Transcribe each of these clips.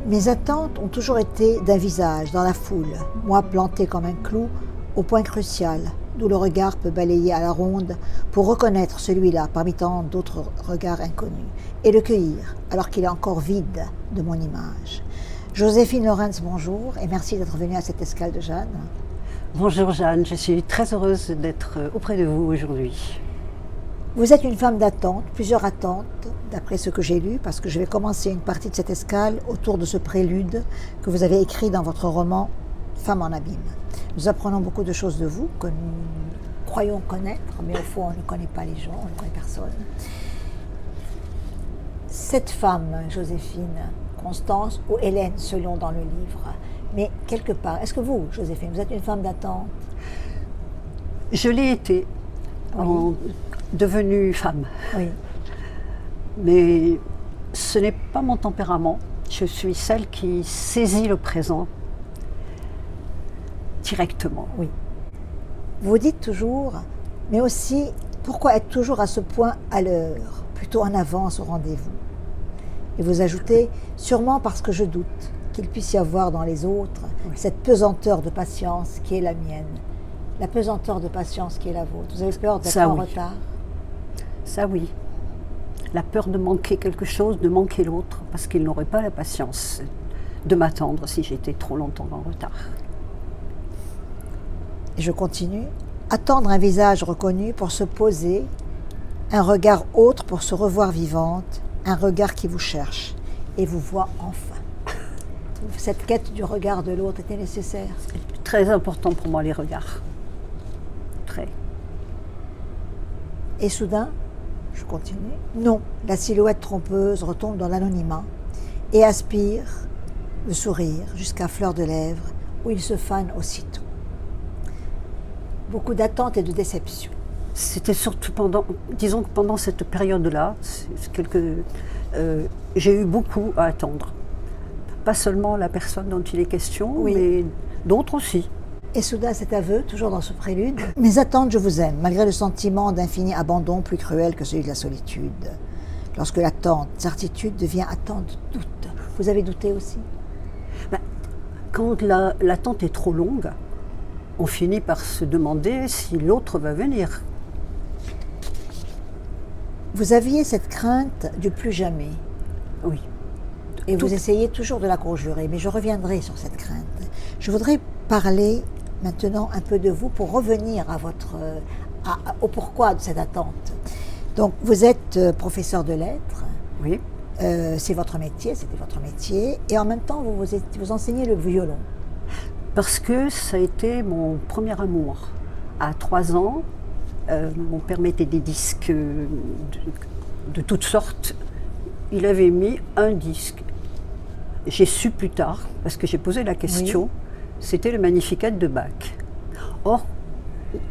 Mes attentes ont toujours été d'un visage, dans la foule, moi planté comme un clou, au point crucial, d'où le regard peut balayer à la ronde pour reconnaître celui-là parmi tant d'autres regards inconnus, et le cueillir alors qu'il est encore vide de mon image. Joséphine Lorenz, bonjour, et merci d'être venue à cette escale de Jeanne. Bonjour Jeanne, je suis très heureuse d'être auprès de vous aujourd'hui. Vous êtes une femme d'attente, plusieurs attentes, d'après ce que j'ai lu, parce que je vais commencer une partie de cette escale autour de ce prélude que vous avez écrit dans votre roman « Femme en abîme ». Nous apprenons beaucoup de choses de vous que nous croyons connaître, mais au fond on ne connaît pas les gens, on ne connaît personne. Cette femme, Joséphine, Constance ou Hélène, selon dans le livre, mais quelque part, est-ce que vous, Joséphine, vous êtes une femme d'attente? Je l'ai été, Oui. devenue femme. Oui. Mais ce n'est pas mon tempérament. Je suis celle qui saisit le présent directement. Oui. Vous dites toujours, mais aussi, pourquoi être toujours à ce point à l'heure, plutôt en avance au rendez-vous? Et vous ajoutez, sûrement parce que je doute qu'il puisse y avoir dans les autres cette pesanteur de patience qui est la mienne, la pesanteur de patience qui est la vôtre. Vous avez peur d'être en retard? Ça oui. La peur de manquer quelque chose, de manquer l'autre, parce qu'il n'aurait pas la patience de m'attendre si j'étais trop longtemps en retard. Et je continue. Attendre un visage reconnu pour se poser, un regard autre pour se revoir vivante, un regard qui vous cherche et vous voit enfin. Cette quête du regard de l'autre était nécessaire? C'est très important pour moi, les regards. Très. Et soudain, je continue, non, la silhouette trompeuse retombe dans l'anonymat et aspire le sourire jusqu'à fleur de lèvres où il se fane aussitôt. Beaucoup d'attentes et de déceptions. C'était surtout disons que pendant cette période-là, j'ai eu beaucoup à attendre. Pas seulement la personne dont il est question, Oui. mais d'autres aussi. Et soudain cet aveu, toujours dans ce prélude, mes attentes, je vous aime, malgré le sentiment d'infini abandon plus cruel que celui de la solitude. Lorsque l'attente, certitude devient attente, doute. Vous avez douté aussi? Quand l'attente est trop longue, on finit par se demander si l'autre va venir. Vous aviez cette crainte du plus jamais. Oui. Et vous essayez toujours de la conjurer, mais je reviendrai sur cette crainte. Je voudrais parler maintenant un peu de vous pour revenir à au pourquoi de cette attente. Donc, vous êtes professeur de lettres. Oui. C'est votre métier, c'était votre métier. Et en même temps, vous enseignez le violon. Parce que ça a été mon premier amour. À 3 ans, mon père mettait des disques de toutes sortes. Il avait mis un disque. J'ai su plus tard, parce que j'ai posé la question, c'était le Magnificat de Bach. Or,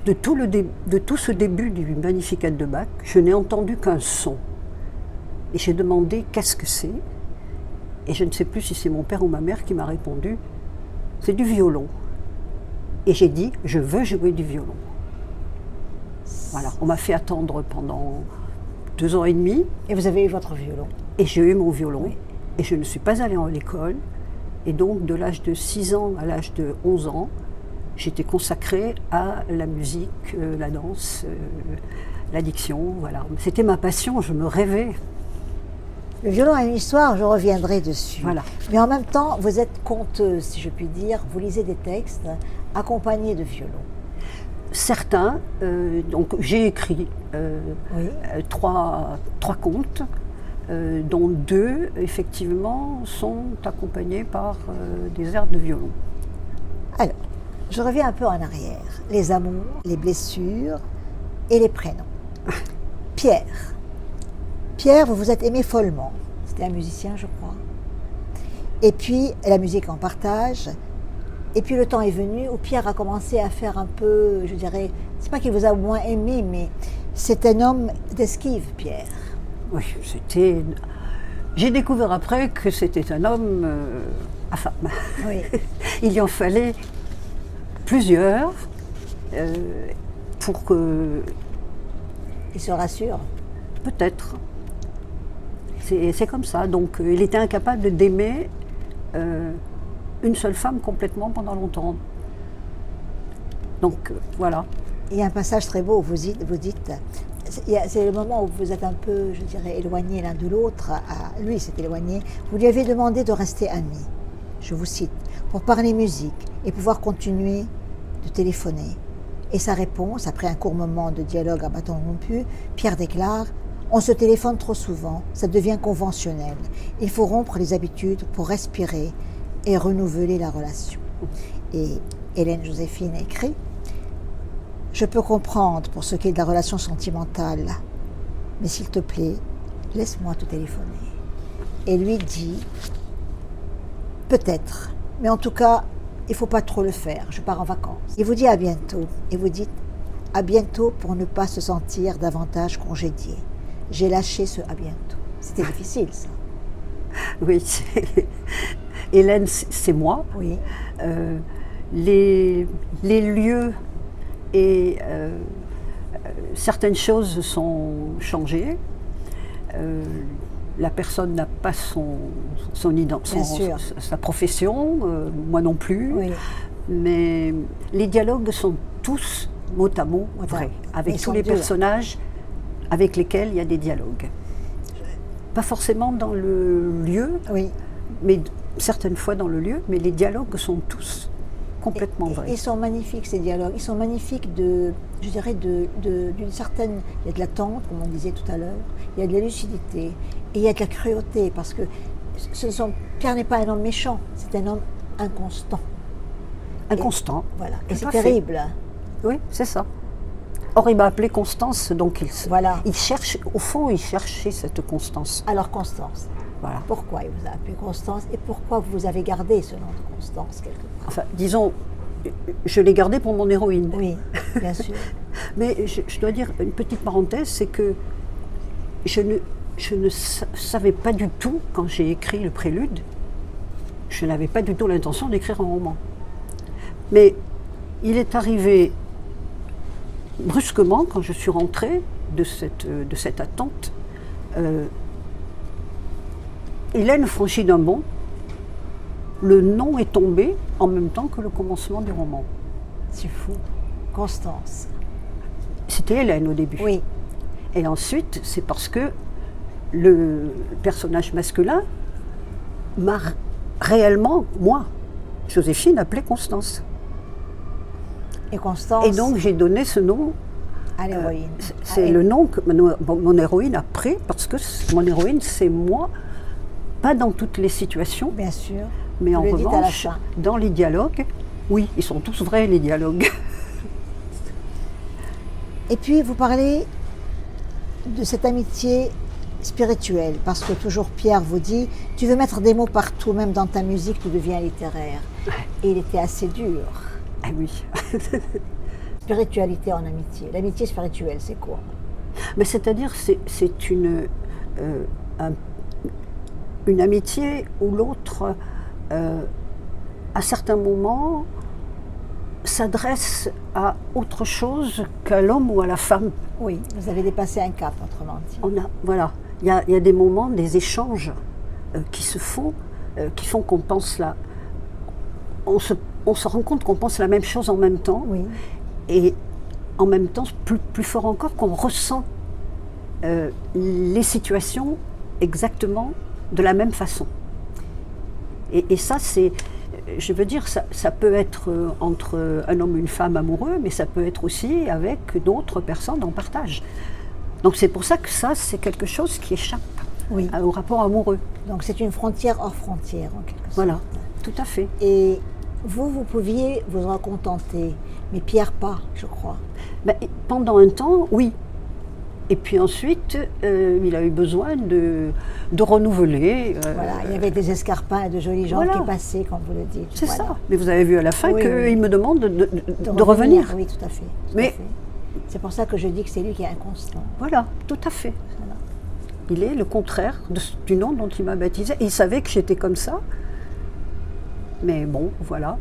de tout ce début du Magnificat de Bach, je n'ai entendu qu'un son. Et j'ai demandé qu'est-ce que c'est. Et je ne sais plus si c'est mon père ou ma mère qui m'a répondu, c'est du violon. Et j'ai dit, je veux jouer du violon. Voilà, on m'a fait attendre pendant 2 ans et demi. Et vous avez eu votre violon. Et j'ai eu mon violon. Oui. Et je ne suis pas allée à l'école. Et donc, de l'âge de 6 ans à l'âge de 11 ans, j'étais consacrée à la musique, la danse, la diction. Voilà. C'était ma passion, je me rêvais. Le violon a une histoire, je reviendrai dessus. Voilà. Mais en même temps, vous êtes conteuse, si je puis dire. Vous lisez des textes accompagnés de violon. Certains, donc j'ai écrit 3 contes, dont 2, effectivement, sont accompagnés par des airs de violon. Alors, je reviens un peu en arrière. Les amours, les blessures et les prénoms. Pierre. Pierre, vous vous êtes aimé follement. C'était un musicien, je crois. Et puis, la musique en partage. Et puis, le temps est venu où Pierre a commencé à faire un peu, je dirais, c'est pas qu'il vous a moins aimé, mais c'est un homme d'esquive, Pierre. Oui, c'était... J'ai découvert après que c'était un homme à femme. Oui. Il y en fallait plusieurs pour que... Il se rassure. Peut-être. C'est comme ça. Donc, il était incapable d'aimer une seule femme complètement pendant longtemps. Donc voilà. Il y a un passage très beau où vous dites c'est le moment où vous êtes un peu, je dirais, éloignés l'un de l'autre. Lui s'est éloigné. Vous lui avez demandé de rester amis. Je vous cite, pour parler musique et pouvoir continuer de téléphoner. Et sa réponse, après un court moment de dialogue à bâton rompu, Pierre déclare: on se téléphone trop souvent, ça devient conventionnel. Il faut rompre les habitudes pour respirer et renouveler la relation. Et Hélène Joséphine écrit: je peux comprendre pour ce qui est de la relation sentimentale, mais s'il te plaît, laisse-moi te téléphoner. Et lui dit: peut-être, mais en tout cas, il ne faut pas trop le faire, je pars en vacances. Il vous dit à bientôt, et vous dites à bientôt pour ne pas se sentir davantage congédié. J'ai lâché ce à bientôt. C'était difficile, ça. Oui, Hélène, c'est moi. Oui. Les lieux et certaines choses sont changées. La personne n'a pas sa profession, moi non plus. Oui. Mais les dialogues sont tous mot à mot vrais, avec tous les personnages avec lesquels il y a des dialogues. Pas forcément dans le lieu, oui, mais certaines fois dans le lieu, mais les dialogues sont tous complètement vrais. Ils sont magnifiques, ces dialogues. Ils sont magnifiques d'une certaine... Il y a de l'attente, comme on disait tout à l'heure, il y a de la lucidité, et il y a de la cruauté, parce que Pierre n'est pas un homme méchant, c'est un homme inconstant. Inconstant. Voilà, et c'est terrible. Oui, c'est ça. Or, il m'a appelé Constance, donc il cherche, au fond, il cherchait cette Constance. Alors, Constance, voilà. Pourquoi il vous a appelé Constance et pourquoi vous avez gardé ce nom de Constance quelque part? Enfin, disons, je l'ai gardé pour mon héroïne. Oui, bien sûr. Mais je dois dire une petite parenthèse, c'est que je ne savais pas du tout, quand j'ai écrit le prélude, je n'avais pas du tout l'intention d'écrire un roman. Mais il est arrivé brusquement, quand je suis rentrée de cette attente, Hélène franchit d'un bond, le nom est tombé en même temps que le commencement du roman. C'est fou. Constance. C'était Hélène au début. Oui. Et ensuite, c'est parce que le personnage masculin m'a réellement, moi, Joséphine, appelée Constance. Et Constance. Et donc j'ai donné ce nom à l'héroïne. C'est le nom que mon héroïne a pris, parce que mon héroïne, c'est moi, pas dans toutes les situations. Bien sûr. Mais en revanche, dans les dialogues, oui, ils sont tous vrais, les dialogues. Et puis, vous parlez de cette amitié spirituelle, parce que toujours Pierre vous dit, tu veux mettre des mots partout, même dans ta musique, tu deviens littéraire. Et il était assez dur. Ah oui. Spiritualité en amitié. L'amitié spirituelle, c'est quoi? Mais c'est-à-dire, c'est une amitié où l'autre, à certains moments, s'adresse à autre chose qu'à l'homme ou à la femme. Oui, vous avez dépassé un cap, autrement dit. Voilà, il y a des moments, des échanges qui se font, qui font qu'on pense là. On se rend compte qu'on pense la même chose en même temps. Oui. Et en même temps, plus fort encore, qu'on ressent les situations exactement de la même façon. Et ça, c'est, je veux dire, ça peut être entre un homme et une femme amoureux, mais ça peut être aussi avec d'autres personnes en partage. Donc c'est pour ça que ça, c'est quelque chose qui échappe au rapport amoureux. Donc c'est une frontière hors frontière, en quelque sorte. Voilà, tout à fait. Et vous pouviez vous en contenter, mais Pierre pas, je crois. Ben, pendant un temps, oui. Et puis ensuite, il a eu besoin de renouveler. Voilà, il y avait des escarpins et de jolis gens qui passaient, comme vous le dites. C'est ça. Mais vous avez vu à la fin qu'il me demande de revenir. Oui, tout à fait. C'est pour ça que je dis que c'est lui qui est inconstant. Voilà, tout à fait. Voilà. Il est le contraire du nom dont il m'a baptisé. Il savait que j'étais comme ça. Mais bon, voilà.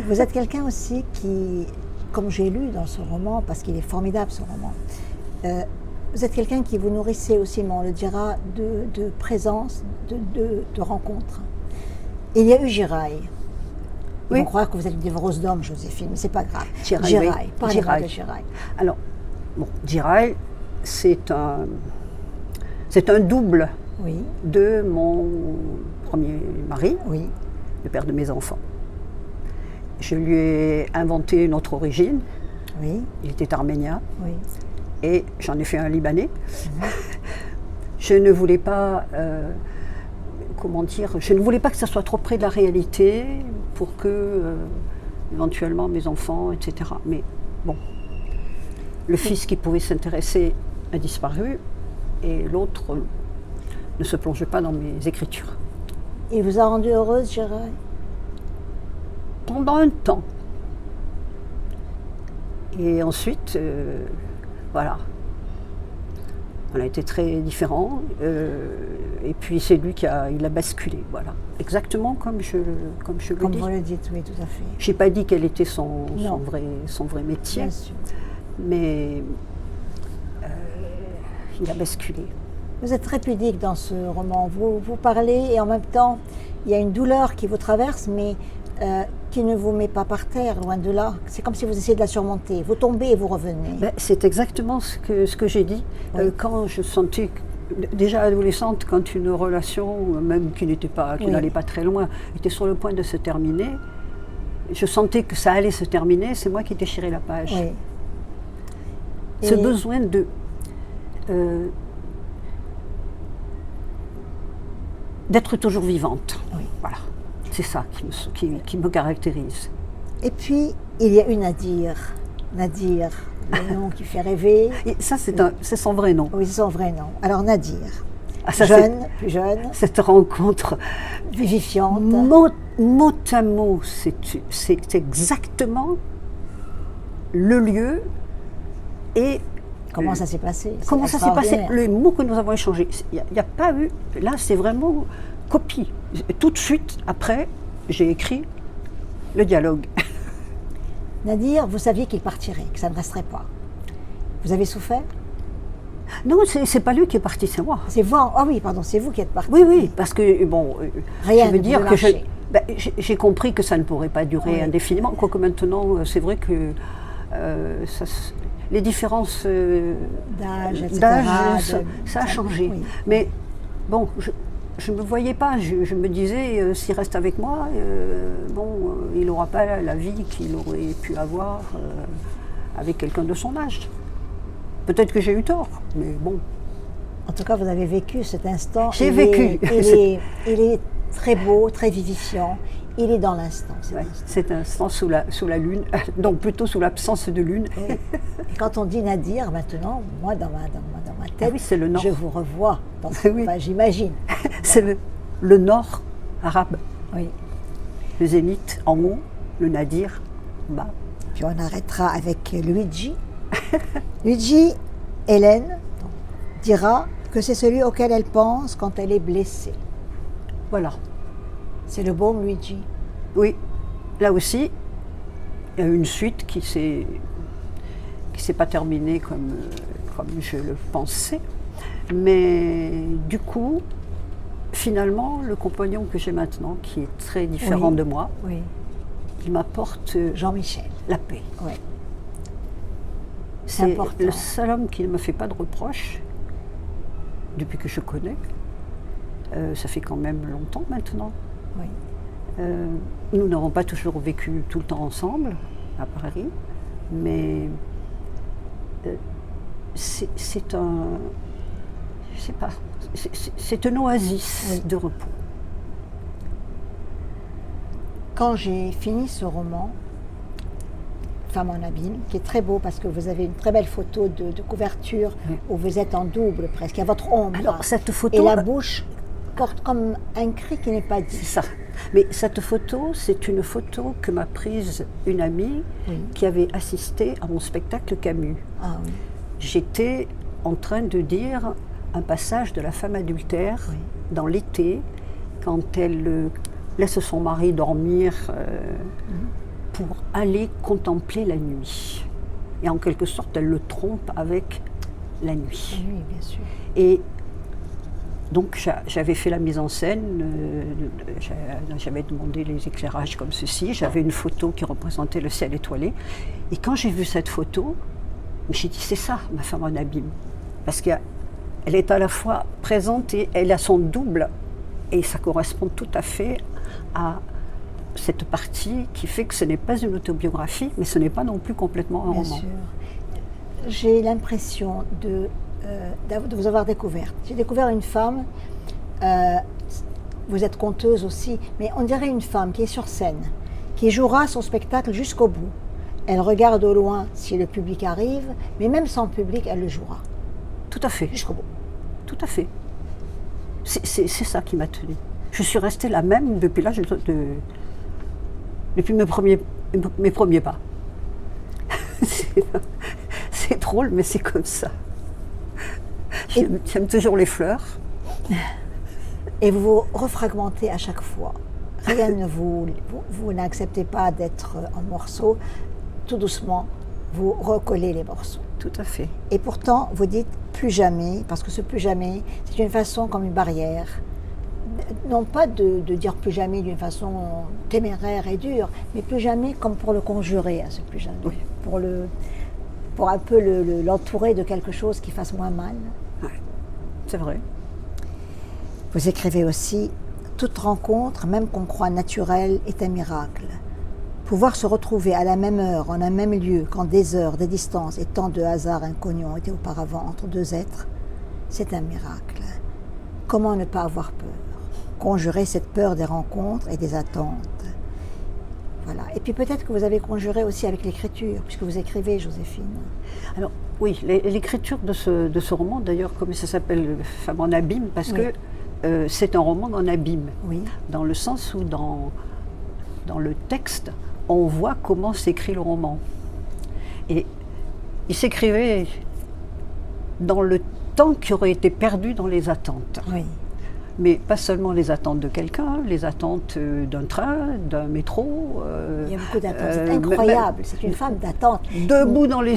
Vous êtes quelqu'un aussi qui, comme j'ai lu dans ce roman, parce qu'il est formidable ce roman, vous êtes quelqu'un qui vous nourrissez aussi, mais on le dira, de présence, de rencontres. Il y a eu Giraille. Ils Oui. vont croire que vous êtes une dévoreuse d'hommes, Joséphine, mais c'est pas grave. Giraille, oui. Parlez-moi Giraille. de Giraille. Alors, bon, Giraille, c'est un double Oui, de mon premier mari, oui, le père de mes enfants. Je lui ai inventé une autre origine. oui, Il était arménien oui. et j'en ai fait un libanais. Je ne voulais pas, comment dire, je ne voulais pas que ça soit trop près de la réalité pour que, éventuellement, mes enfants, etc. Mais bon, le fils qui pouvait s'intéresser a disparu et l'autre ne se plongeait pas dans mes écritures. Il vous a rendu heureuse, Giraille? Pendant un temps. Et ensuite, voilà. On a été très différents. Et puis c'est lui il a basculé, voilà. Exactement comme je le Comme dis. vous le dites, oui, tout à fait. Je n'ai pas dit quel était son Non. vrai métier, Bien sûr. mais il a basculé. Vous êtes très pudique dans ce roman. Vous parlez et en même temps, il y a une douleur qui vous traverse, mais qui ne vous met pas par terre, loin de là. C'est comme si vous essayez de la surmonter. Vous tombez et vous revenez. Ben, c'est exactement ce que j'ai dit. Oui. Quand je sentais, déjà adolescente, quand une relation, même qui Oui. n'allait pas très loin, était sur le point de se terminer, je sentais que ça allait se terminer, c'est moi qui déchirais la page. Oui. Ce Et- besoin d'être toujours vivante. Oui. Voilà. C'est ça qui me caractérise. Et puis, il y a une Nadir. Nadir, le nom qui fait rêver. Et ça, c'est son vrai nom. Oui, c'est son vrai nom. Alors, Nadir. Ah, ça, Jeune, plus jeune, cette rencontre, vivifiante. mot à mot, c'est exactement le lieu et Comment ça s'est passé? C'est comment ça s'est passé, extraordinaire. les mots que nous avons échangés. Il n'y a pas eu, là c'est vraiment copie. Tout de suite, après, j'ai écrit le dialogue. Nadir, vous saviez qu'il partirait, que ça ne resterait pas. Vous avez souffert? Non, c'est pas lui qui est parti, c'est moi. C'est vous, ah oui, pardon, c'est vous qui êtes parti. Oui, parce que, bon, Rien je veux ne dire pouvait que marcher. j'ai compris que ça ne pourrait pas durer Oui. indéfiniment, quoique maintenant, c'est vrai que les différences D'âge, etc. d'âge, de- ça a changé. Oui. Mais bon, je ne me voyais pas, je me disais, s'il reste avec moi, il n'aura pas la vie qu'il aurait pu avoir avec quelqu'un de son âge. Peut-être que j'ai eu tort, mais bon. En tout cas, vous avez vécu cet instant. J'ai Il vécu. Il est très beau, très vivifiant. Il est dans l'instant. cet Ouais, instant. c'est un instant sous la lune, donc plutôt sous l'absence de lune. Oui. Et quand on dit Nadir, maintenant, moi, dans ma tête, Ah oui, c'est le nord. je vous revois. Dans Oui. enfin, j'imagine. C'est le nord arabe, Oui. le zénith en haut, le nadir en bas. Puis on arrêtera avec Luigi. Luigi, Hélène dira que c'est celui auquel elle pense quand elle est blessée. Voilà. C'est le baume Luigi. Oui, là aussi, il y a eu une suite qui s'est pas terminée comme je le pensais. Mais du coup, finalement, le compagnon que j'ai maintenant, qui est très différent Oui. de moi, Oui. il m'apporte Jean-Michel. la paix. Oui. C'est important. le seul homme qui ne me fait pas de reproches depuis que je connais. Ça fait quand même longtemps maintenant. Oui. Nous n'avons pas toujours vécu tout le temps ensemble à Paris, mais c'est un, je sais pas, c'est une oasis Oui. de repos. Quand j'ai fini ce roman, Femme en abîme, qui est très beau parce que vous avez une très belle photo de couverture Oui. où vous êtes en double presque, il y a votre ombre. Alors cette et photo, la bouche porte comme un cri qui n'est pas c'est dit. ça. Mais cette photo, c'est une photo que m'a prise une amie Oui. qui avait assisté à mon spectacle Camus. Ah oui. J'étais en train de dire un passage de La femme adultère Oui. dans l'été, quand elle laisse son mari dormir pour aller contempler la nuit. Et en quelque sorte, elle le trompe avec la nuit. Oui, bien sûr. Et Donc j'avais fait la mise en scène, j'avais demandé les éclairages comme ceci, j'avais une photo qui représentait le ciel étoilé. Et quand j'ai vu cette photo, j'ai dit c'est ça, ma femme en abîme. Parce qu'elle est à la fois présente et elle a son double. Et ça correspond tout à fait à cette partie qui fait que ce n'est pas une autobiographie, mais ce n'est pas non plus complètement un roman. Bien sûr. J'ai l'impression de vous avoir découverte. J'ai découvert une femme, vous êtes conteuse aussi, mais on dirait une femme qui est sur scène, qui jouera son spectacle jusqu'au bout. Elle regarde au loin si le public arrive, mais même sans public, elle le jouera. Tout à fait. Jusqu'au bout. Tout à fait. C'est ça qui m'a tenue. Je suis restée la même depuis l'âge depuis mes premiers pas. C'est drôle, mais c'est comme ça. J'aime toujours les fleurs. Et vous vous refragmentez à chaque fois. Rien ne vous n'acceptez pas d'être en morceaux. Tout doucement, vous recollez les morceaux. Tout à fait. Et pourtant, vous dites plus jamais, parce que ce plus jamais, c'est une façon comme une barrière. Non pas de dire plus jamais d'une façon téméraire et dure, mais plus jamais comme pour le conjurer à ce plus jamais. Oui. Pour un peu l'entourer de quelque chose qui fasse moins mal. Ouais, c'est vrai. Vous écrivez aussi « Toute rencontre, même qu'on croit naturelle, est un miracle. Pouvoir se retrouver à la même heure, en un même lieu, quand des heures, des distances et tant de hasards inconnus ont été auparavant entre deux êtres, c'est un miracle. Comment ne pas avoir peur? Conjurer cette peur des rencontres et des attentes. » Voilà. Et puis peut-être que vous avez conjuré aussi avec l'écriture, puisque vous écrivez, Joséphine. Alors oui, l'écriture de ce roman, d'ailleurs, comme ça s'appelle, Femme en abîme, parce Oui. que c'est un roman en abîme, Oui. dans le sens où dans le texte, on voit comment s'écrit le roman. Et il s'écrivait dans le temps qui aurait été perdu dans les attentes. Oui. Mais pas seulement les attentes de quelqu'un, les attentes d'un train, d'un métro. Il y a beaucoup d'attentes. C'est incroyable. C'est une femme d'attente. Debout l'ai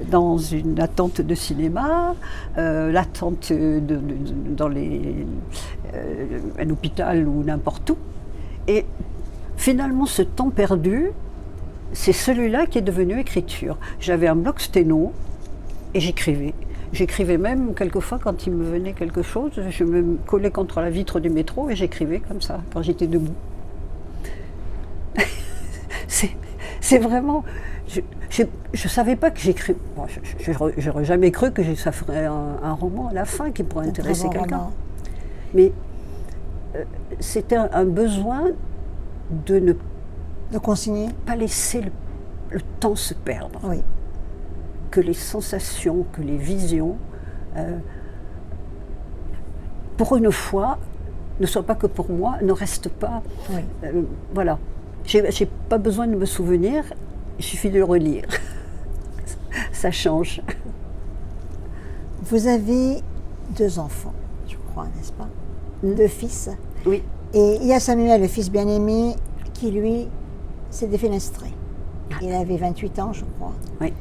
dans une attente de cinéma, l'attente dans un hôpital ou n'importe où. Et finalement, ce temps perdu, c'est celui-là qui est devenu écriture. J'avais un bloc sténo et j'écrivais. J'écrivais même quelquefois quand il me venait quelque chose, je me collais contre la vitre du métro et j'écrivais comme ça, quand j'étais debout. C'est vraiment... Je ne savais pas que j'écrivais... Bon, je n'aurais jamais cru que ça ferait un roman à la fin qui pourrait intéresser quelqu'un. Mais c'était un besoin de ne consigner, pas laisser le temps se perdre. Oui. Que les sensations, que les visions, pour une fois, ne soient pas que pour moi, ne restent pas. Oui. Voilà. J'ai pas besoin de me souvenir, il suffit de le relire. Ça change. Vous avez 2 enfants, je crois, n'est-ce pas? 2 fils. Oui. Et il y a Samuel, le fils bien-aimé, qui lui s'est défenestré. Il avait 28 ans, je crois. Oui.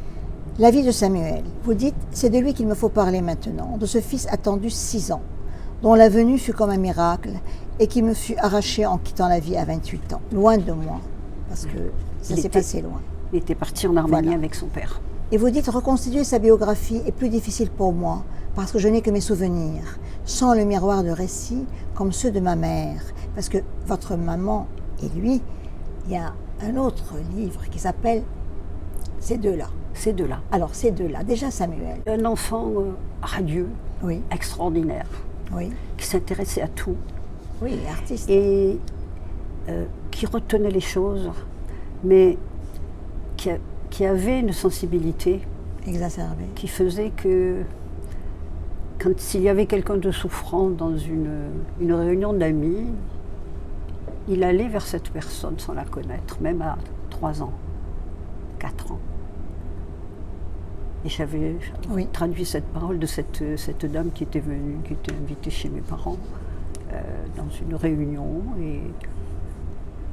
La vie de Samuel, vous dites, c'est de lui qu'il me faut parler maintenant, de ce fils attendu 6 ans, dont la venue fut comme un miracle et qui me fut arraché en quittant la vie à 28 ans, loin de moi, parce que ça s'est passé loin. Il était parti en Arménie Voilà. avec son père. Et vous dites, reconstituer sa biographie est plus difficile pour moi, parce que je n'ai que mes souvenirs, sans le miroir de récits comme ceux de ma mère, parce que votre maman et lui, il y a un autre livre qui s'appelle Ces deux-là. Ces deux-là. Alors, ces deux-là, déjà Samuel. Un enfant radieux, Oui, extraordinaire, oui, qui s'intéressait à tout oui, artiste. et qui retenait les choses, mais qui avait une sensibilité Exacerbé. qui faisait que quand s'il y avait quelqu'un de souffrant dans une réunion d'amis, il allait vers cette personne sans la connaître, même à 3 ans, 4 ans. Et j'avais Oui. traduit cette parole de cette dame qui était venue, qui était invitée chez mes parents dans une réunion. Et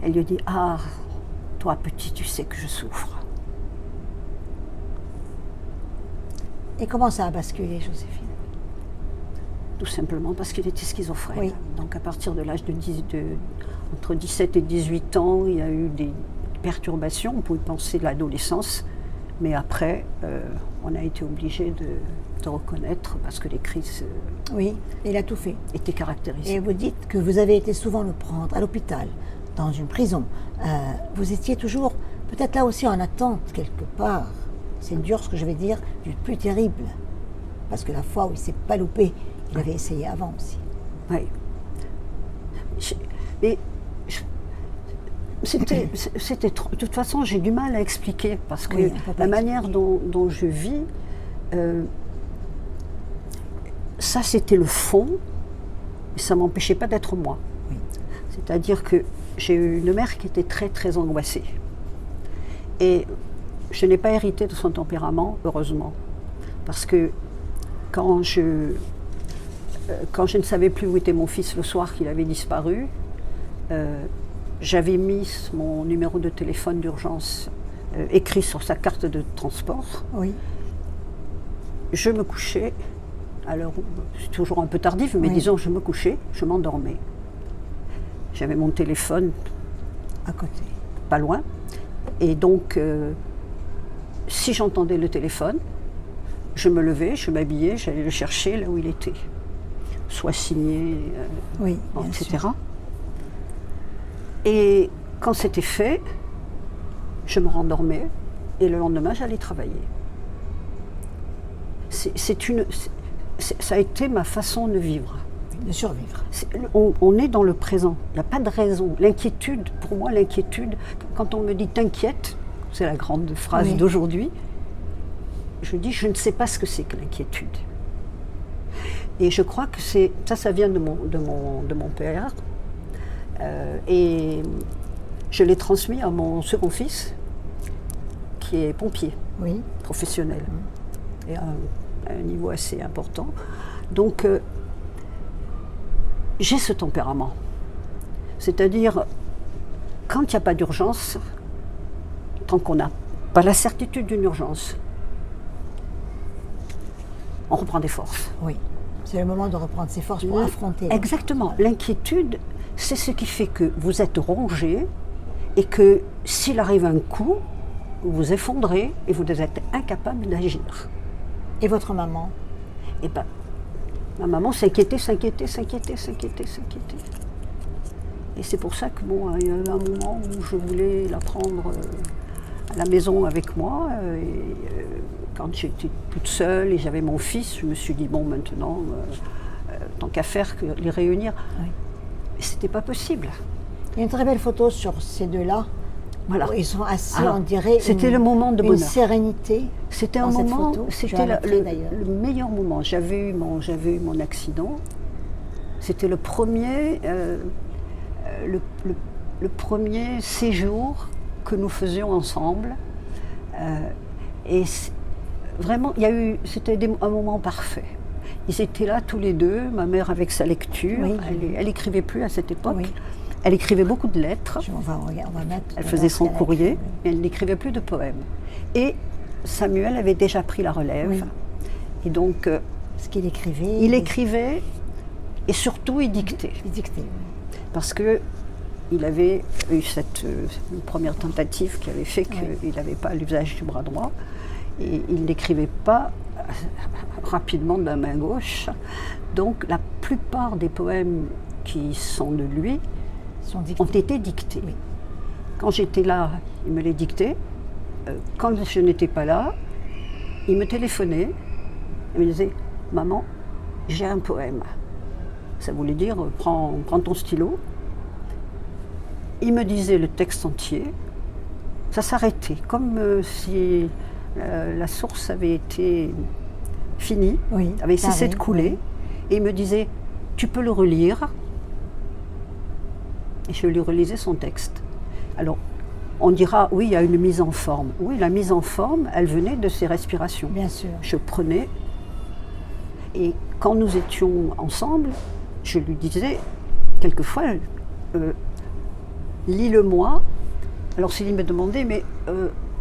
elle lui a dit « Ah, toi petit, tu sais que je souffre. » Et comment ça a basculé, Joséphine? tout simplement parce qu'il était schizophrène. Oui. Donc à partir de l'âge entre 17 et 18 ans, il y a eu des perturbations, on pouvait penser de l'adolescence, mais après, on a été obligé de reconnaître parce que les crises Oui, il a tout fait. étaient caractérisées. Et vous dites que vous avez été souvent le prendre à l'hôpital, dans une prison. Vous étiez toujours, peut-être là aussi en attente, quelque part. C'est dur ce que je vais dire, du plus terrible. Parce que la fois où il ne s'est pas loupé, il avait essayé avant aussi. Oui. C'était trop. De toute façon, j'ai du mal à expliquer parce que Oui, on peut pas la manière dont je vis, ça c'était le fond, mais ça ne m'empêchait pas d'être moi. Oui. C'est-à-dire que j'ai eu une mère qui était très très angoissée. Et je n'ai pas hérité de son tempérament, heureusement. Parce que quand je ne savais plus où était mon fils le soir qu'il avait disparu, j'avais mis mon numéro de téléphone d'urgence écrit sur sa carte de transport. Oui. Je me couchais, alors c'est toujours un peu tardif, mais Oui. disons je me couchais, je m'endormais. J'avais mon téléphone À côté. pas loin, et donc si j'entendais le téléphone, je me levais, je m'habillais, j'allais le chercher là où il était, soit signé, Oui, bien etc. sûr. Et quand c'était fait, je me rendormais et le lendemain j'allais travailler. Ça a été ma façon de vivre. De survivre. On est dans le présent, il n'y a pas de raison. L'inquiétude, pour moi, quand on me dit t'inquiète, c'est la grande phrase Oui. d'aujourd'hui, je dis je ne sais pas ce que c'est que l'inquiétude. Et je crois que ça vient de mon père. Et je l'ai transmis à mon second fils, qui est pompier Oui. professionnel, et à un niveau assez important. Donc, j'ai ce tempérament. C'est-à-dire, quand il n'y a pas d'urgence, tant qu'on n'a pas la certitude d'une urgence, on reprend des forces. Oui. C'est le moment de reprendre ses forces pour affronter. Exactement. L'inquiétude, c'est ce qui fait que vous êtes rongé et que s'il arrive un coup, vous vous effondrez et vous êtes incapable d'agir. Et votre maman? Et ben, ma maman s'inquiétait. Et c'est pour ça que il y a eu un moment où je voulais la prendre à la maison avec moi. Quand j'étais toute seule et j'avais mon fils, je me suis dit, bon, maintenant, tant qu'à faire, que les réunir. Oui. Mais c'était pas possible. Il y a une très belle photo sur ces deux-là. Voilà. Où ils sont assis, Alors, on dirait. c'était le moment de une bonheur. sérénité. C'était dans un cette moment, photo. Je c'était la mettrai, d'ailleurs. le meilleur moment. J'avais eu mon accident. C'était le premier, le premier séjour que nous faisions ensemble. Et vraiment, c'était un moment parfait. Ils étaient là tous les deux, ma mère avec sa lecture. Oui. Elle écrivait plus à cette époque. Oui. Elle écrivait beaucoup de lettres. On va mettre. Elle faisait son ce qu'elle a courrier, écrit, oui. mais elle n'écrivait plus de poèmes. Et Samuel avait déjà pris la relève. Oui. Et donc, Ce qu'il écrivait. il écrivait et surtout il dictait. Il dictait. Oui. Parce qu'il avait eu une première tentative qui avait fait qu'il n'avait pas l'usage du bras droit. Et il n'écrivait pas rapidement de la main gauche. Donc la plupart des poèmes qui sont de lui Sont dictés. ont été dictés. Oui. Quand j'étais là, il me les dictait. Quand je n'étais pas là, il me téléphonait. Il me disait, maman, j'ai un poème. Ça voulait dire, prends ton stylo. Il me disait le texte entier. Ça s'arrêtait, comme si la source avait été finie, Oui, avait cessé carré, de couler. oui. Et il me disait, tu peux le relire. Et je lui relisais son texte. Alors, on dira, oui, il y a une mise en forme. Oui, la mise en forme, elle venait de ses respirations. Bien sûr. Je prenais, et quand nous étions ensemble, je lui disais, quelquefois, lis-le-moi. Alors s'il me demandait, mais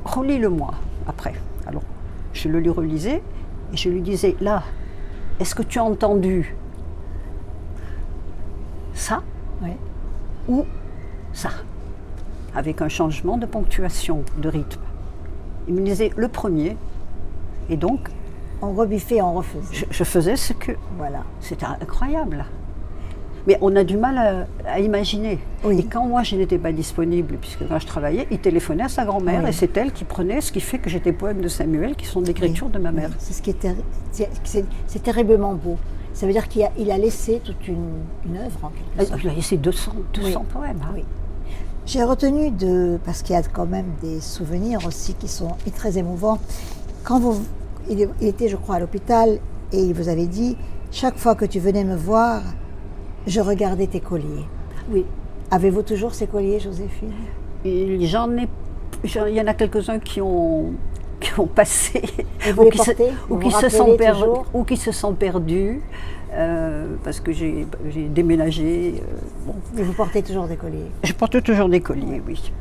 relis-le-moi après. Alors, je le lui relisais, et je lui disais, là, est-ce que tu as entendu ça Oui. ou ça, avec un changement de ponctuation, de rythme. Il me disait le premier, et donc On rebiffait, on refaisait. je faisais ce que... Voilà. C'était incroyable. Mais on a du mal à imaginer. Oui. Et quand moi je n'étais pas disponible, puisque quand je travaillais, il téléphonait à sa grand-mère Oui. et c'est elle qui prenait, ce qui fait que j'ai des poèmes de Samuel qui sont d'écriture Oui, de ma oui. mère. C'est ce qui est, c'est terriblement beau. Ça veut dire qu'il a laissé toute une œuvre en quelque sorte. Il a laissé 200 Oui. poèmes. Hein. Oui. J'ai retenu parce qu'il y a quand même des souvenirs aussi qui sont très émouvants. Quand il était, je crois, à l'hôpital et il vous avait dit, chaque fois que tu venais me voir, je regardais tes colliers. Oui. Avez-vous toujours ces colliers, Joséphine? Il y en a quelques-uns qui ont passé, Et vous les portez? ou qui se sont perdus, parce que j'ai déménagé. Bon. Mais vous portez toujours des colliers? Je porte toujours des colliers, oui.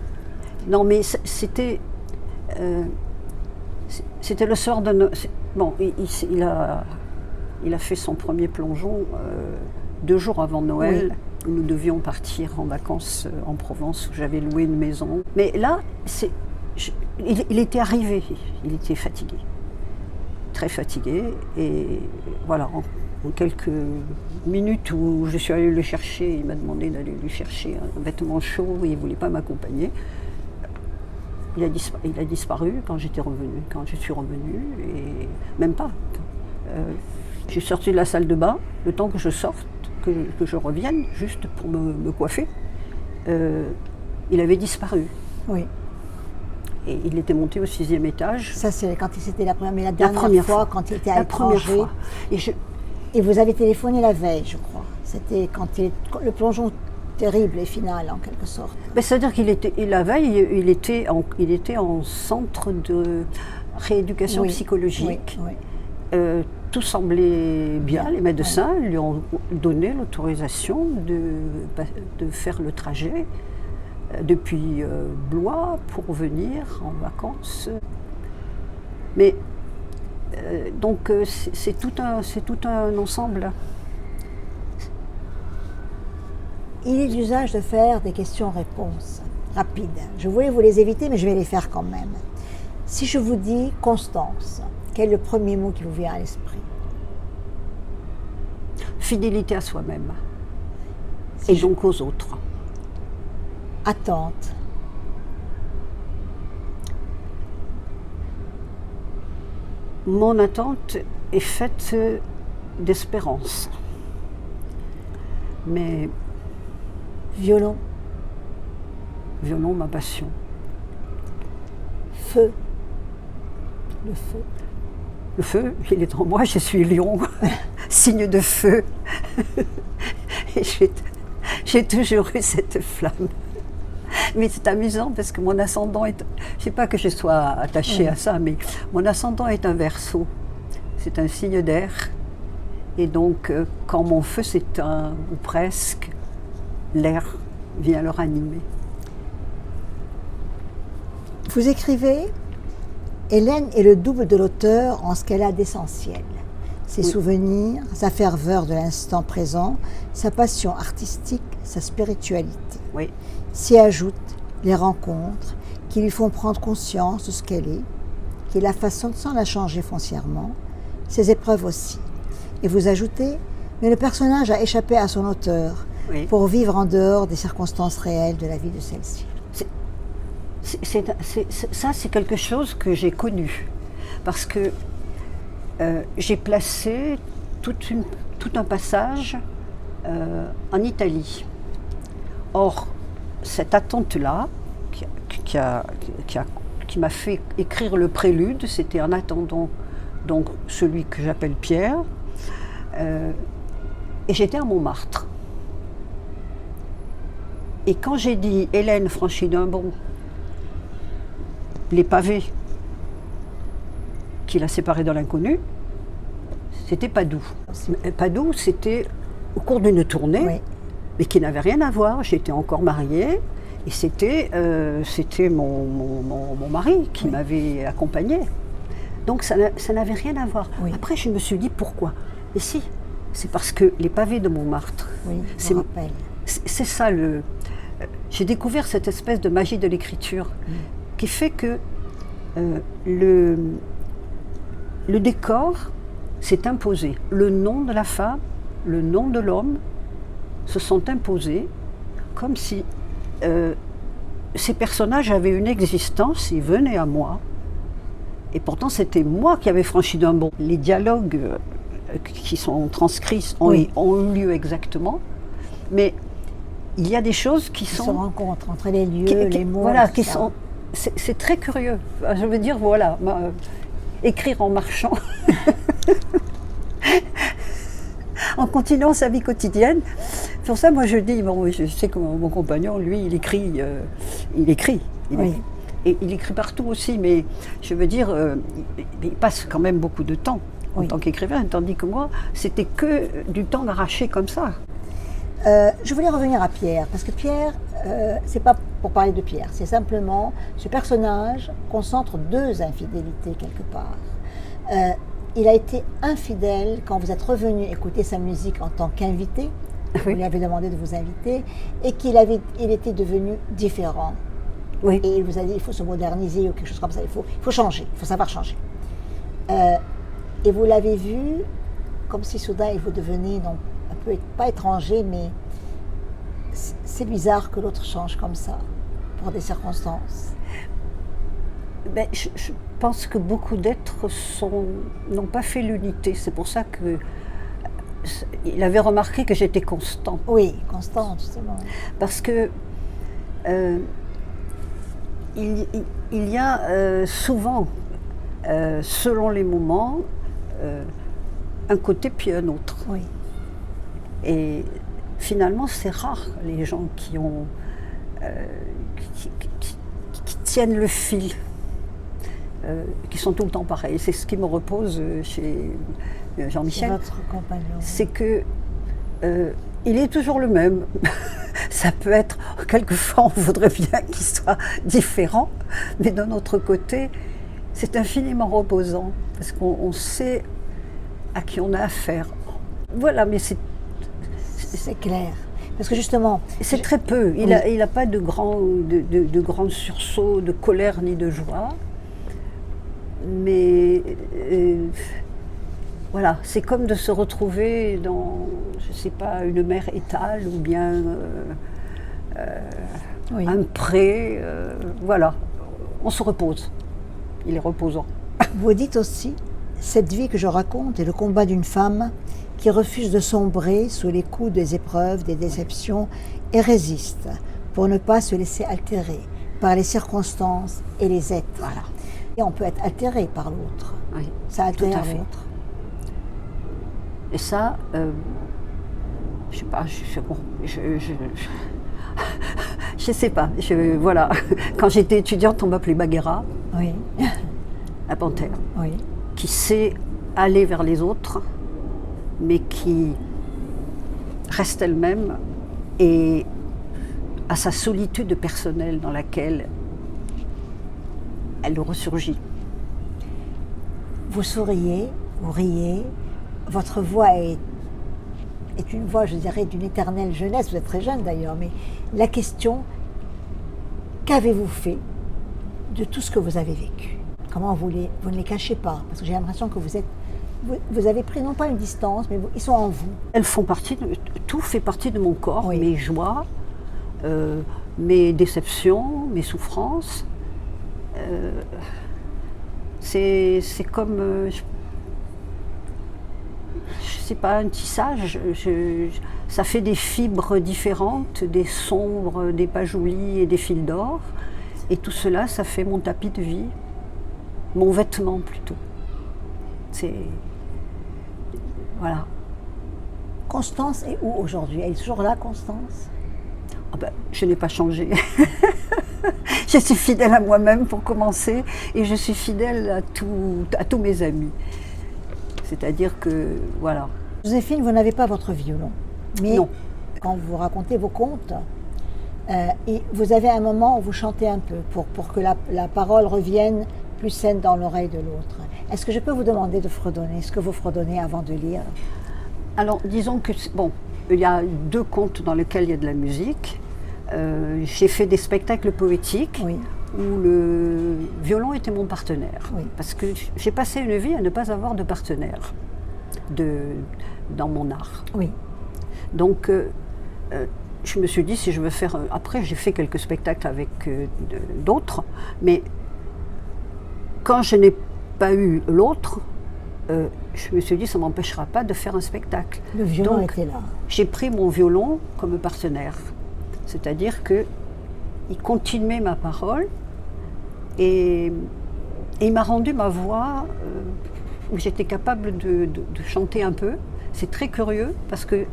Non, mais c'était le soir de... Bon, il a fait son premier plongeon 2 jours avant Noël. Oui. Nous devions partir en vacances en Provence, où j'avais loué une maison. Mais là, il était arrivé, il était fatigué, très fatigué. Et voilà, en quelques minutes où je suis allée le chercher, il m'a demandé d'aller lui chercher un vêtement chaud et il ne voulait pas m'accompagner. Il a disparu quand je suis revenue, et même pas. J'ai sorti de la salle de bain, le temps que je sorte, que je revienne, juste pour me coiffer. Il avait disparu. Oui. Et il était monté au 6e étage. Ça, c'est quand c'était la première, mais la dernière fois, quand il était à l'étranger. Et vous avez téléphoné la veille, je crois. C'était quand le plongeon terrible et final, en quelque sorte. Ben, c'est-à-dire la veille, il était en centre de rééducation psychologique. Oui, oui. Tout semblait bien. Les médecins lui ont donné l'autorisation de faire le trajet depuis Blois pour venir en vacances. Mais donc c'est tout un ensemble. Il est d'usage de faire des questions-réponses rapides. Je voulais vous les éviter, mais je vais les faire quand même. Si je vous dis Constance, quel est le premier mot qui vous vient à l'esprit? Fidélité à soi-même, et donc aux autres. Attente. Mon attente est faite d'espérance. Mais violon. Violon, ma passion. Feu. Le feu. Le feu, il est en moi, je suis lion, signe de feu. Et j'ai toujours eu cette flamme. Mais c'est amusant parce que mon ascendant est... Je ne sais pas que je sois attachée à ça, mais mon ascendant est un Verseau. C'est un signe d'air. Et donc, quand mon feu s'éteint, ou presque, l'air vient le ranimer. Vous écrivez, Hélène est le double de l'auteur en ce qu'elle a d'essentiel. Ses souvenirs, sa ferveur de l'instant présent, sa passion artistique, sa spiritualité. Oui. S'y ajoutent les rencontres qui lui font prendre conscience de ce qu'elle est, qui la façonnent sans la changer foncièrement, ses épreuves aussi. Et vous ajoutez, mais le personnage a échappé à son auteur pour vivre en dehors des circonstances réelles de la vie de celle-ci. Ça, c'est quelque chose que j'ai connu, parce que j'ai placé tout un passage en Italie. Or, cette attente-là, qui m'a fait écrire le prélude, c'était en attendant donc celui que j'appelle Pierre, et j'étais à Montmartre. Et quand j'ai dit Hélène franchit d'un bond les pavés qui la séparaient de l'inconnu, c'était Padoue. Padoue, c'était au cours d'une tournée, mais qui n'avait rien à voir. J'étais encore mariée et c'était mon mari qui m'avait accompagnée. Donc ça n'avait rien à voir. Après, je me suis dit pourquoi. Et si c'est parce que les pavés de Montmartre, Oui, je c'est me rappelle. c'est ça le. J'ai découvert cette espèce de magie de l'écriture qui fait que le décor s'est imposé. Le nom de la femme, le nom de l'homme se sont imposés comme si ces personnages avaient une existence, ils venaient à moi. Et pourtant, c'était moi qui avais franchi d'un bond. Les dialogues qui sont transcrits ont eu lieu exactement, mais il y a des choses qui Ils sont... se rencontrent entre les lieux, les mots. Voilà, tout qui ça. sont... C'est très curieux. Je veux dire, voilà, écrire en marchant, en continuant sa vie quotidienne. Pour ça, moi, je dis, bon, je sais que mon compagnon, lui, il écrit. Oui. Et il écrit partout aussi, mais je veux dire, il passe quand même beaucoup de temps en tant qu'écrivain, tandis que moi, c'était que du temps arraché comme ça. Je voulais revenir à Pierre, parce que Pierre, c'est pas pour parler de Pierre, c'est simplement ce personnage concentre deux infidélités quelque part. Il a été infidèle quand vous êtes revenu écouter sa musique en tant qu'invité, vous lui avez demandé de vous inviter, et il était devenu différent. Oui. Et il vous a dit il faut se moderniser ou quelque chose comme ça, il faut changer, il faut savoir changer. Et vous l'avez vu comme si soudain il vous devenait non, un peu, pas étranger, mais c'est bizarre que l'autre change comme ça, pour des circonstances. Ben, je pense que beaucoup d'êtres n'ont pas fait l'unité. C'est pour ça qu'il avait remarqué que j'étais constante. Oui, constante, justement. Parce que il y a souvent, selon les moments, un côté puis un autre. Oui. Et finalement, c'est rare les gens qui tiennent le fil, qui sont tout le temps pareils. C'est ce qui me repose chez Jean-Michel. C'est votre compagnon. C'est que il est toujours le même. Ça peut être, quelquefois, on voudrait bien qu'il soit différent, mais d'un autre côté, c'est infiniment reposant parce qu'on sait à qui on a affaire. Voilà, mais c'est clair. Parce que justement... C'est très peu. Il n'a pas de grands sursauts de colère ni de joie. Mais voilà, c'est comme de se retrouver dans, je ne sais pas, une mer étale ou bien un pré. Voilà, on se repose. Il est reposant. Vous dites aussi, cette vie que je raconte est le combat d'une femme qui refuse de sombrer sous les coups des épreuves, des déceptions, et résiste pour ne pas se laisser altérer par les circonstances et les êtres. Voilà. Et on peut être altéré par l'autre. Oui, ça altère tout à fait. l'autre. Et ça, je sais pas, je sais pas. Voilà. Quand j'étais étudiante, on m'appelait Baguera, Oui. la panthère, Oui. qui sait aller vers les autres, mais qui reste elle-même et a sa solitude personnelle dans laquelle elle ressurgit. Vous souriez, vous riez, votre voix est une voix, je dirais, d'une éternelle jeunesse. Vous êtes très jeune d'ailleurs, mais la question, qu'avez-vous fait de tout ce que vous avez vécu? Comment vous ne les cachez pas? Parce que j'ai l'impression que vous avez pris non pas une distance, mais ils sont en vous. Elles font partie, tout fait partie de mon corps, Oui. mes joies, mes déceptions, mes souffrances. C'est comme, je sais pas, un tissage. Ça fait des fibres différentes, des sombres, des pajoulis et des fils d'or. Et tout cela, ça fait mon tapis de vie, mon vêtement plutôt. C'est... Voilà. Constance est où aujourd'hui? Elle est toujours là, Constance? Ah ben, je n'ai pas changé. Je suis fidèle à moi-même pour commencer, et je suis fidèle à tous mes amis. C'est-à-dire que, voilà. Joséphine, vous n'avez pas votre violon, mais Non. quand vous racontez vos contes, et vous avez un moment où vous chantez un peu pour que la parole revienne plus saine dans l'oreille de l'autre. Est-ce que je peux vous demander de fredonner ce que vous fredonnez avant de lire? Alors, disons que, bon, il y a 2 contes dans lesquels il y a de la musique. J'ai fait des spectacles poétiques Oui, où le violon était mon partenaire. Oui. Parce que j'ai passé une vie à ne pas avoir de partenaire dans mon art. oui, Donc, je me suis dit, si je veux faire... Après, j'ai fait quelques spectacles avec d'autres, mais quand je n'ai pas eu l'autre, je me suis dit, ça ne m'empêchera pas de faire un spectacle. le violon Donc, était là. j'ai pris mon violon comme partenaire. C'est-à-dire qu'il continuait ma parole et il m'a rendu ma voix où j'étais capable de chanter un peu. C'est très curieux parce que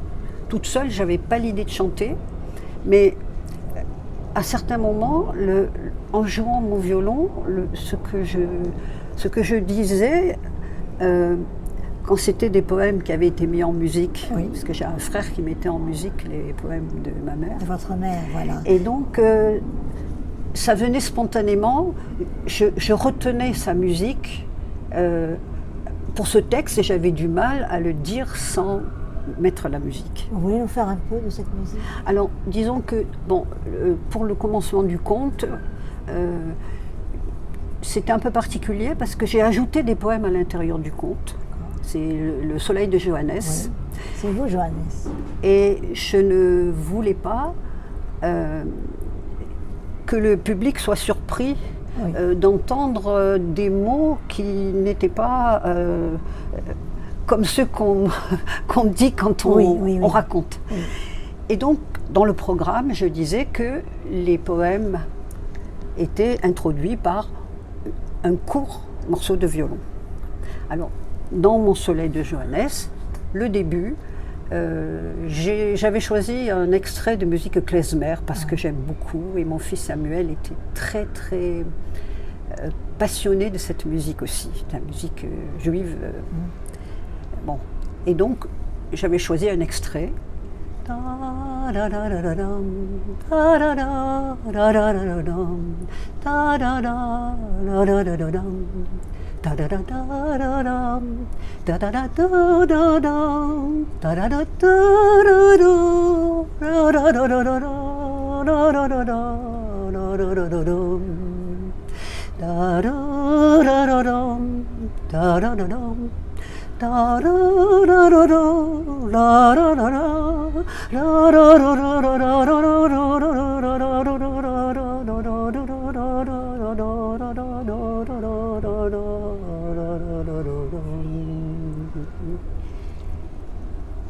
toute seule, je n'avais pas l'idée de chanter, mais à certains moments, en jouant mon violon, ce que je disais, quand c'était des poèmes qui avaient été mis en musique, Oui. parce que j'ai un frère qui mettait en musique les poèmes de ma mère, De votre mère, voilà. et donc ça venait spontanément, je retenais sa musique pour ce texte et j'avais du mal à le dire sans mettre la musique. Vous voulez nous faire un peu de cette musique? Alors, disons que, bon, pour le commencement du conte, c'était un peu particulier parce que j'ai ajouté des poèmes à l'intérieur du conte. C'est le Soleil de Johannes. Oui. C'est vous, Johannes. Et je ne voulais pas que le public soit surpris Oui. d'entendre des mots qui n'étaient pas comme ceux qu'on dit quand on raconte. Oui. Et donc, dans le programme, je disais que les poèmes étaient introduits par un court morceau de violon. Alors, dans mon Soleil de Johannes, le début, j'avais choisi un extrait de musique klezmer parce que j'aime beaucoup et mon fils Samuel était très très passionné de cette musique aussi, de la musique juive. Bon, et donc j'avais choisi un extrait.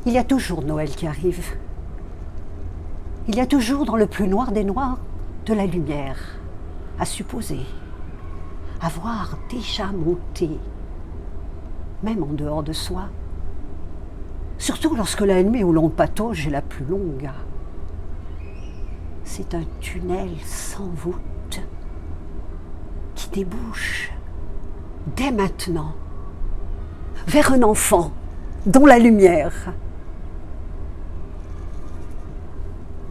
Il y a toujours Noël qui arrive. Il y a toujours dans le plus noir des noirs de la lumière, à supposer, à voir déjà monter, même en dehors de soi. Surtout lorsque la nuit où l'on patauge est la plus longue. C'est un tunnel sans voûte qui débouche dès maintenant vers un enfant dont la lumière.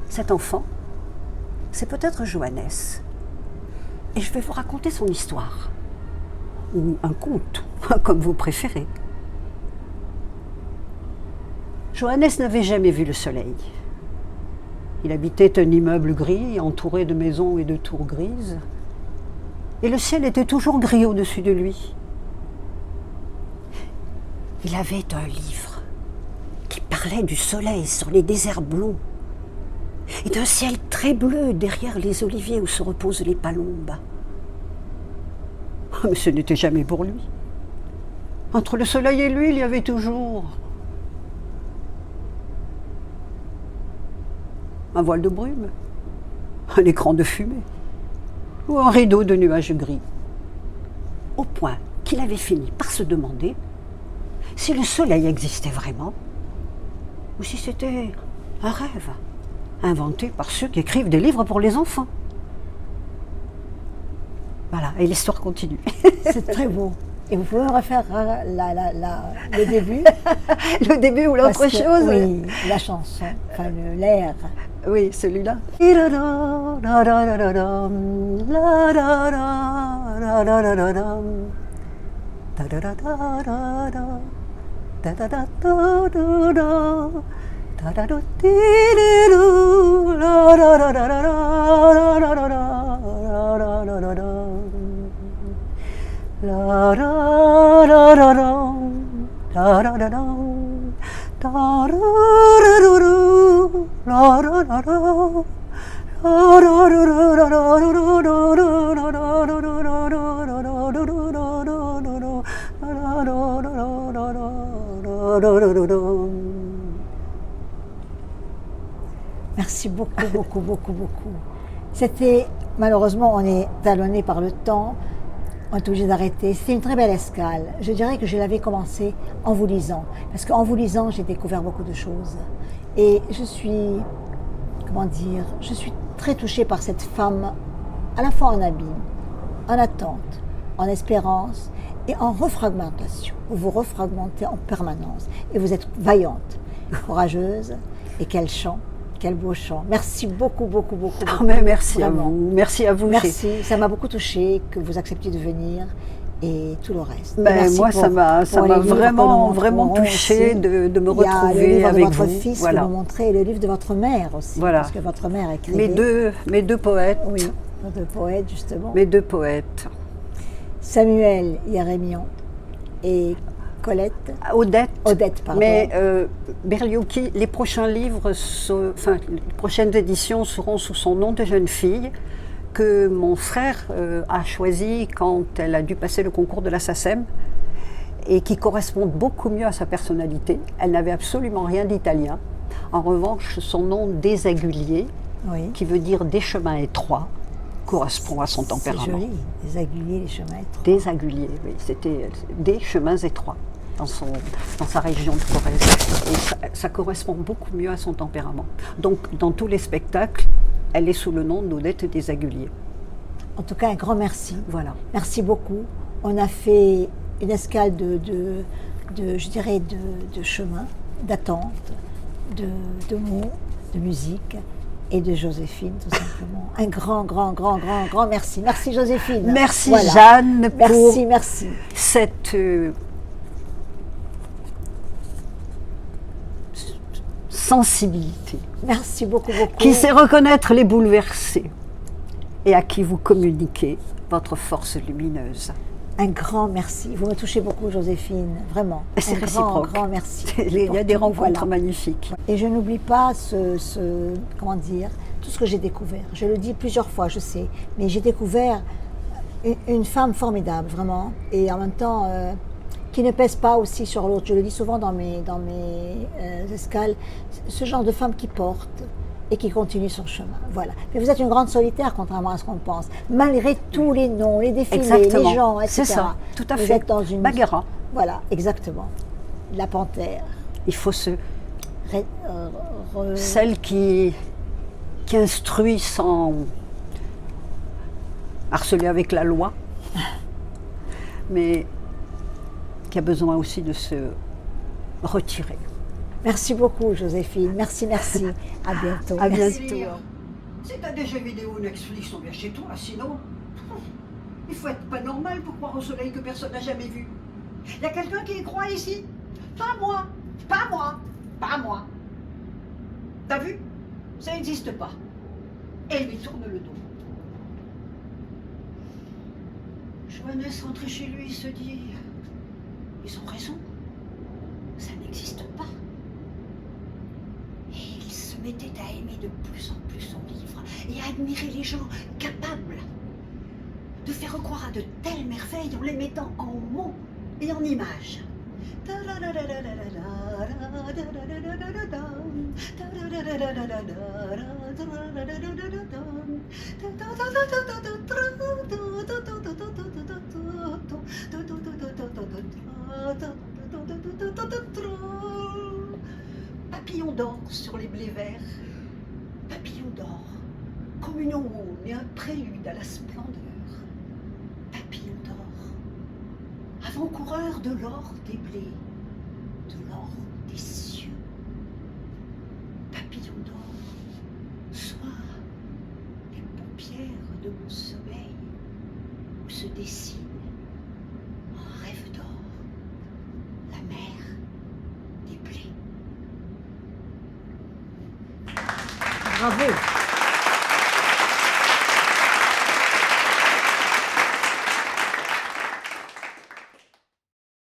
Cet enfant, c'est peut-être Johannes. Et je vais vous raconter son histoire. Ou un conte, comme vous préférez. Johannes n'avait jamais vu le soleil. Il habitait un immeuble gris, entouré de maisons et de tours grises. Et le ciel était toujours gris au-dessus de lui. Il avait un livre qui parlait du soleil sur les déserts blonds et d'un ciel très bleu derrière les oliviers où se reposent les palombes. Mais ce n'était jamais pour lui. Entre le soleil et lui, il y avait toujours un voile de brume, un écran de fumée ou un rideau de nuages gris. Au point qu'il avait fini par se demander si le soleil existait vraiment ou si c'était un rêve inventé par ceux qui écrivent des livres pour les enfants. Voilà, et l'histoire continue. C'est très beau. Et vous pouvez refaire le début? Le début ou l'autre chose? Oui, la chanson, enfin l'air. Oui, celui-là. Merci beaucoup, beaucoup, beaucoup, beaucoup. C'était, malheureusement, on est talonné par le temps, on est obligé d'arrêter. C'était une très belle escale. Je dirais que je l'avais commencé en vous lisant, parce qu'en vous lisant, j'ai découvert beaucoup de choses. Et je suis, comment dire, je suis très touchée par cette femme, à la fois en abîme, en attente, en espérance et en refragmentation. Vous vous refragmentez en permanence et vous êtes vaillante, courageuse. Et quel chant! Quel beau chant. Merci beaucoup, beaucoup, beaucoup. Oh, beaucoup. mais merci Vraiment. à vous. Merci à vous. Merci. Ça m'a beaucoup touchée que vous acceptiez de venir et tout le reste. Ben, merci moi, pour- ça m'a pour les livres vraiment, que nous vraiment montrons touchée aussi. de me Il y a le retrouver livre avec de votre vous. fils Voilà. que vous montrez et le livre de votre mère aussi. Voilà. Parce que votre mère écrivait. Mes deux poètes. Oui, de poète justement. Mes deux poètes. Samuel Jérémian et Colette. Odette, pardon. Mais Berliocchi, les prochains livres, les prochaines éditions seront sous son nom de jeune fille que mon frère a choisi quand elle a dû passer le concours de la SACEM et qui correspondent beaucoup mieux à sa personnalité. Elle n'avait absolument rien d'italien. En revanche, son nom Désagulier, Oui. qui veut dire des chemins étroits, correspond à son C'est tempérament. joli, les aiguillés, les chemins étroits. Désagulier, oui, c'était des chemins étroits dans sa région de Corrèze. Et ça correspond beaucoup mieux à son tempérament. Donc, dans tous les spectacles, elle est sous le nom d'Odette Désagulier. En tout cas, un grand merci. Voilà. Merci beaucoup. On a fait une escale je dirais, de chemin, d'attente, de mots, de musique et de Joséphine, tout simplement. Un grand merci. Merci Joséphine. Merci Voilà. Jeanne pour Merci. cette sensibilité Merci beaucoup. qui sait reconnaître les bouleversés et à qui vous communiquez votre force lumineuse. Un grand merci. Vous me touchez beaucoup, Joséphine, vraiment. C'est un réciproque. Grand merci. Il y a des rencontres Voilà. magnifiques. Et je n'oublie pas comment dire, tout ce que j'ai découvert. Je le dis plusieurs fois, je sais, mais j'ai découvert une femme formidable, vraiment, et en même temps qui ne pèse pas aussi sur l'autre. Je le dis souvent dans mes escales, ce genre de femme qui porte et qui continue son chemin. Voilà. Mais vous êtes une grande solitaire, contrairement à ce qu'on pense. Malgré tous les noms, les défilés, Exactement. les gens, etc. C'est ça, tout à vous fait. Êtes dans une... Bagheera. Voilà, exactement. La panthère. Il faut se... Ré- Celle qui instruit sans harceler avec la loi, mais qui a besoin aussi de se retirer. Merci beaucoup, Joséphine. Merci. À bientôt. À Merci. bientôt. Si t'as des jeux vidéo Netflix, on vient chez toi, sinon... Il faut être pas normal pour croire au soleil que personne n'a jamais vu. Y a quelqu'un qui y croit ici? Pas moi. T'as vu? Ça n'existe pas. Et lui tourne le dos. Joannès rentrait chez lui, il se dit... Ils ont raison. Ça n'existe pas. Et il se mettait à aimer de plus en plus son livre et à admirer les gens capables de faire croire à de telles merveilles en les mettant en mots et en images. Papillon d'or sur les blés verts, papillon d'or, comme une aumône et un prélude à la splendeur. Papillon d'or, avant-coureur de l'or des blés, de l'or des cieux. Papillon d'or, sois les paupières de mon sommeil, où se dessine en rêve d'or la mer Bravo.